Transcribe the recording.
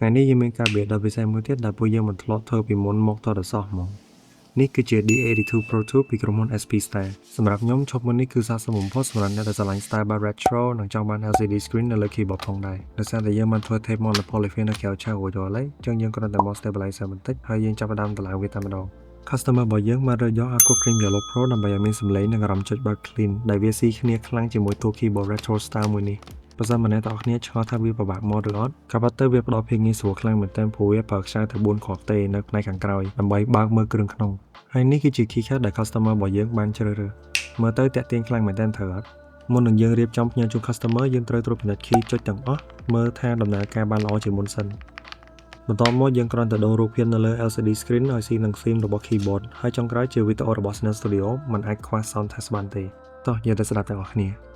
ថ្ងៃនេះយើងមានការបៀតដល់ពិសេសមួយទៀតដែលពួកយើងមិនធ្លាប់ធ្វើពីមុនមកតទៅសោះហ្មងនេះគឺជា D82 Pro 2 ពីក្រុមហ៊ុន SP Style សម្រាប់ខ្ញុំឈុតមួយនេះគឺស័ក្តិសមបំផុតសម្រាប់អ្នកដែលស្រឡាញ់ style បែប retro និងចង់បាន LCD screen នៅលើ keyboard ផងដែរដោយសារតែយើងបានធ្វើ tape មកលើ polyfill នៅក្រៅឆៅរួចរាល់ហើយអញ្ចឹងយើងគ្រាន់តែមក stabilizer បន្តិចហើយយើងចាប់ផ្ដើមតម្លើងវាតែម្ដង customer របស់យើងបានរើសយក Aqua Cream Yellow Pro ដើម្បីឲ្យមានសម្លេងនិងអារម្មណ៍ចុចបែប clean ដែលវាស៊ីគ្នាខ្លាំងជាមួយតួ keyboard retro style មួយនេះបើសិនមកអ្នកទាំងអស់គ្នាឆ្ងល់ថាវាពិបាកមកឬអត់ក៏ប៉ុន្តែវាផ្ដល់ភាពងាយស្រួលខ្លាំងមែនទែនព្រោះវាប្រើខ្សែតែ4គ្រាប់ទេនៅផ្នែកខាងក្រោយដើម្បីបើកមើលគ្រឿងក្នុងហើយនេះគឺជា keycap ដែល customer របស់យើងបានជ្រើសរើសមើលទៅតាក់ទាញខ្លាំងមែនទែនត្រូវអត់មុននឹងយើងរៀបចំផ្ញើជូន customer យើងត្រូវត្រួតពិនិត្យ key ចុចទាំងអស់មើលថាដំណើរការបានល្អជាមុនសិនបន្ទាប់មកយើងគ្រាន់តែដូររូបភាពនៅលើ LCD screen ឲ្យស៊ីនឹង theme របស់ keyboard ហើយចុងក្រោយជាវីដេអូរបស់ Snell Studio មិនអាចខ្វះ sound test បានទេតោះយើងទៅស្ដាប់ទាំងអស់គ្នា